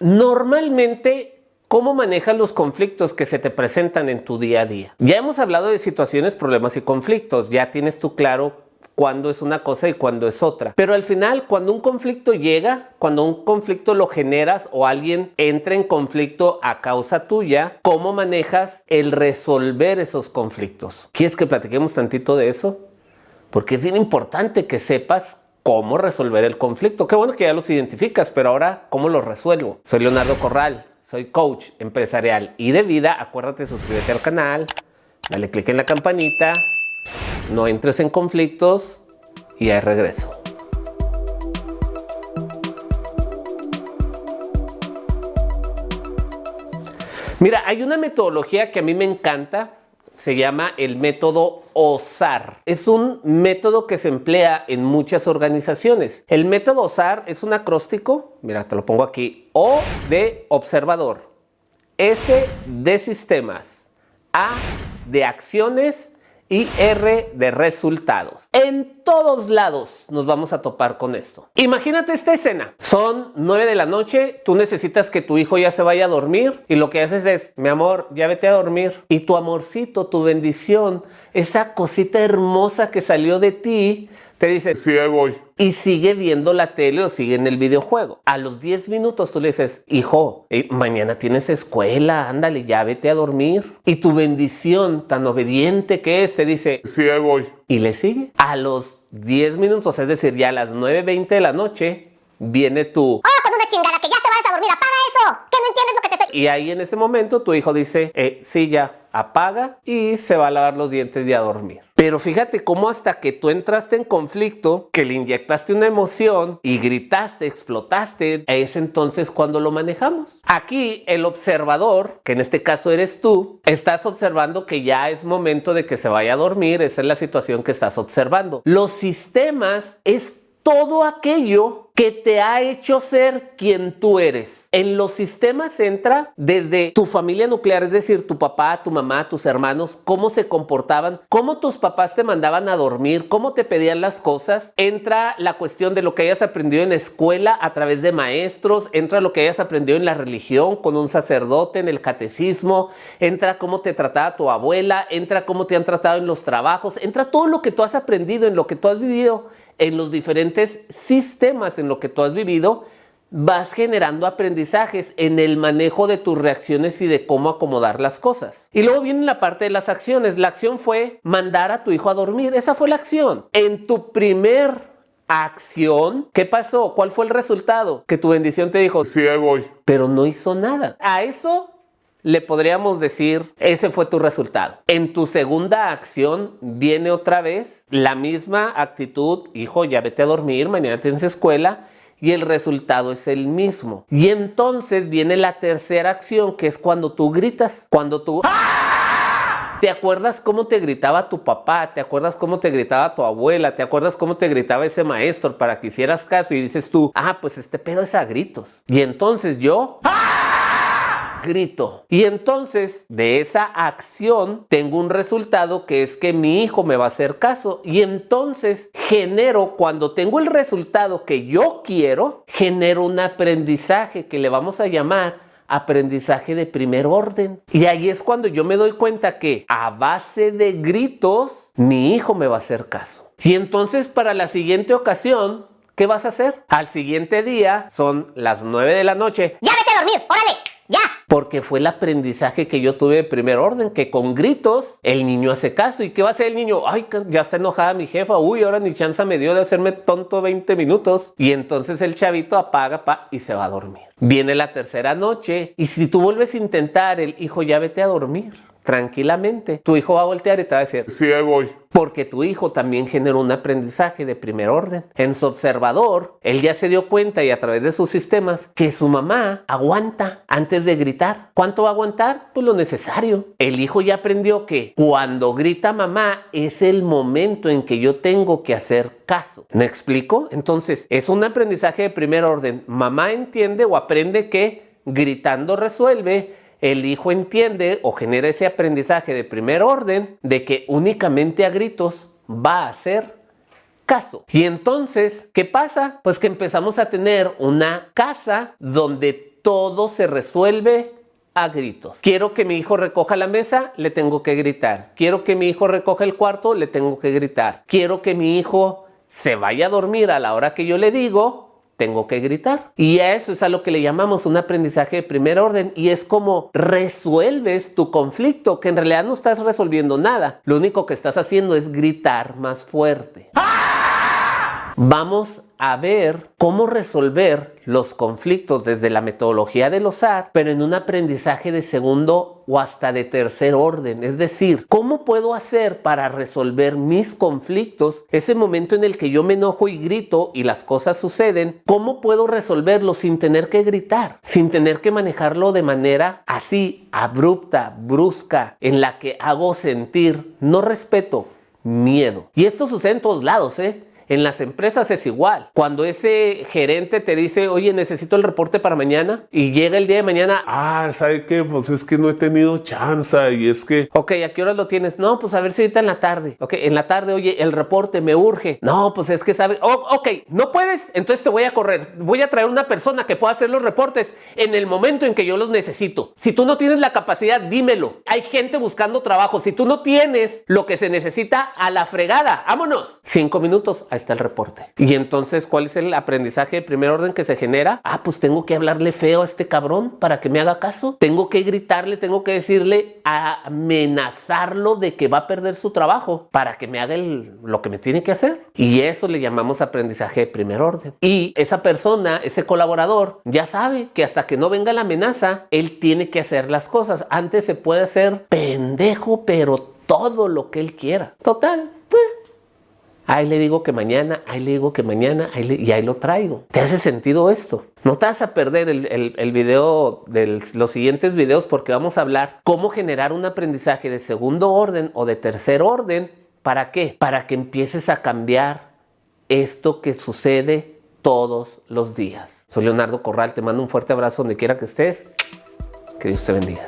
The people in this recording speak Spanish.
Normalmente, ¿cómo manejas los conflictos que se te presentan en tu día a día? Ya hemos hablado de situaciones, problemas y conflictos. Ya tienes tú claro cuándo es una cosa y cuándo es otra. Pero al final, cuando un conflicto llega, cuando un conflicto lo generas o alguien entra en conflicto a causa tuya, ¿cómo manejas el resolver esos conflictos? ¿Quieres que platiquemos tantito de eso? Porque es bien importante que sepas cómo resolver el conflicto. Qué bueno que ya los identificas, pero ahora, ¿cómo los resuelvo? Soy Leonardo Corral, soy coach empresarial y de vida. Acuérdate, suscríbete al canal, dale click en la campanita, no entres en conflictos y ahí regreso. Mira, hay una metodología que a mí me encanta. Se llama el método OSAR. Es un método que se emplea en muchas organizaciones. El método OSAR es un acróstico. Mira, te lo pongo aquí. O de observador. S de sistemas. A de acciones. Y R de resultados. En todos lados nos vamos a topar con esto. Imagínate esta escena. Son 9 de la noche, tú necesitas que tu hijo ya se vaya a dormir y lo que haces es, mi amor, ya vete a dormir. Y tu amorcito, tu bendición, esa cosita hermosa que salió de ti, te dice, sí, ahí voy. Y sigue viendo la tele o sigue en el videojuego. A los 10 minutos tú le dices, hijo, mañana tienes escuela, ándale, ya vete a dormir. Y tu bendición, tan obediente que es, te dice, sí, ahí voy. Y le sigue. A los 10 minutos, es decir, ya a las 9:20 de la noche, viene tu... ¡Oh, con una chingada, que ya te vayas a dormir! ¡Apaga eso! ¿Que no entiendes lo que te estoy...? Y ahí en ese momento tu hijo dice, sí, ya, apaga y se va a lavar los dientes y a dormir. Pero fíjate cómo hasta que tú entraste en conflicto, que le inyectaste una emoción y gritaste, explotaste, es entonces cuando lo manejamos. Aquí el observador, que en este caso eres tú, estás observando que ya es momento de que se vaya a dormir. Esa es la situación que estás observando. Los sistemas es todo aquello que te ha hecho ser quien tú eres. En los sistemas entra desde tu familia nuclear, es decir, tu papá, tu mamá, tus hermanos, cómo se comportaban, cómo tus papás te mandaban a dormir, cómo te pedían las cosas. Entra la cuestión de lo que hayas aprendido en la escuela a través de maestros, entra lo que hayas aprendido en la religión con un sacerdote, en el catecismo, entra cómo te trataba tu abuela, entra cómo te han tratado en los trabajos, entra todo lo que tú has aprendido, en lo que tú has vivido, en los diferentes sistemas en lo que tú has vivido, vas generando aprendizajes en el manejo de tus reacciones y de cómo acomodar las cosas. Y luego viene la parte de las acciones. La acción fue mandar a tu hijo a dormir. Esa fue la acción. En tu primer acción, ¿qué pasó? ¿Cuál fue el resultado? Que tu bendición te dijo, sí, ahí voy. Pero no hizo nada. A eso le podríamos decir, ese fue tu resultado. En tu segunda acción viene otra vez la misma actitud, hijo, ya vete a dormir, mañana tienes escuela, y el resultado es el mismo. Y entonces viene la tercera acción, que es cuando tú gritas, cuando tú... ¿Te acuerdas cómo te gritaba tu papá? ¿Te acuerdas cómo te gritaba tu abuela? ¿Te acuerdas cómo te gritaba ese maestro para que hicieras caso? Y dices tú, pues este pedo es a gritos. Y entonces yo... grito. Y entonces de esa acción tengo un resultado, que es que mi hijo me va a hacer caso. Y entonces genero, cuando tengo el resultado que yo quiero, genero un aprendizaje que le vamos a llamar aprendizaje de primer orden. Y ahí es cuando yo me doy cuenta que a base de gritos mi hijo me va a hacer caso. Y entonces para la siguiente ocasión, ¿qué vas a hacer? Al siguiente día son las 9 de la noche. ¡Ya vete a dormir! ¡Órale! ¡Ya! Porque fue el aprendizaje que yo tuve de primer orden, que con gritos el niño hace caso. ¿Y qué va a hacer el niño? Ay, ya está enojada mi jefa. Uy, ahora ni chance me dio de hacerme tonto 20 minutos. Y entonces el chavito apaga y se va a dormir. Viene la tercera noche y si tú vuelves a intentar, el hijo, ya vete a dormir tranquilamente, tu hijo va a voltear y te va a decir, sí, ahí voy. Porque tu hijo también generó un aprendizaje de primer orden. En su observador, él ya se dio cuenta y a través de sus sistemas que su mamá aguanta antes de gritar. ¿Cuánto va a aguantar? Pues lo necesario. El hijo ya aprendió que cuando grita mamá es el momento en que yo tengo que hacer caso. ¿Me explico? Entonces, es un aprendizaje de primer orden. Mamá entiende o aprende que gritando resuelve. El hijo entiende o genera ese aprendizaje de primer orden de que únicamente a gritos va a hacer caso. Y entonces, ¿qué pasa? Pues que empezamos a tener una casa donde todo se resuelve a gritos. Quiero que mi hijo recoja la mesa, le tengo que gritar. Quiero que mi hijo recoja el cuarto, le tengo que gritar. Quiero que mi hijo se vaya a dormir a la hora que yo le digo, tengo que gritar. Y a eso es a lo que le llamamos un aprendizaje de primer orden, y es como resuelves tu conflicto, que en realidad no estás resolviendo nada. Lo único que estás haciendo es gritar más fuerte. Vamos a ver cómo resolver los conflictos desde la metodología de Losar, pero en un aprendizaje de segundo o hasta de tercer orden. Es decir, ¿cómo puedo hacer para resolver mis conflictos? Ese momento en el que yo me enojo y grito y las cosas suceden, ¿cómo puedo resolverlo sin tener que gritar? Sin tener que manejarlo de manera así, abrupta, brusca, en la que hago sentir no respeto, miedo. Y esto sucede en todos lados, En las empresas es igual. Cuando ese gerente te dice, oye, necesito el reporte para mañana, y llega el día de mañana, ¿sabe qué? Pues es que no he tenido chance y es que... ok, ¿a qué hora lo tienes? No, pues a ver si ahorita en la tarde. Ok, en la tarde, oye, el reporte me urge. No, pues es que sabes, ok, no puedes, entonces te voy a correr. Voy a traer una persona que pueda hacer los reportes en el momento en que yo los necesito. Si tú no tienes la capacidad, dímelo. Hay gente buscando trabajo. Si tú no tienes lo que se necesita, a la fregada, vámonos. 5 minutos, ahí está el reporte. Y entonces, ¿cuál es el aprendizaje de primer orden que se genera? Pues tengo que hablarle feo a este cabrón para que me haga caso. Tengo que gritarle, tengo que decirle, amenazarlo de que va a perder su trabajo para que me haga lo que me tiene que hacer. Y eso le llamamos aprendizaje de primer orden. Y esa persona, ese colaborador, ya sabe que hasta que no venga la amenaza, él tiene que hacer las cosas. Antes se puede hacer pendejo, pero todo lo que él quiera. Total. Ahí le digo que mañana, ahí le digo que mañana, y ahí lo traigo. ¿Te hace sentido esto? No te vas a perder el video de los siguientes videos, porque vamos a hablar cómo generar un aprendizaje de segundo orden o de tercer orden. ¿Para qué? Para que empieces a cambiar esto que sucede todos los días. Soy Leonardo Corral, te mando un fuerte abrazo donde quiera que estés. Que Dios te bendiga.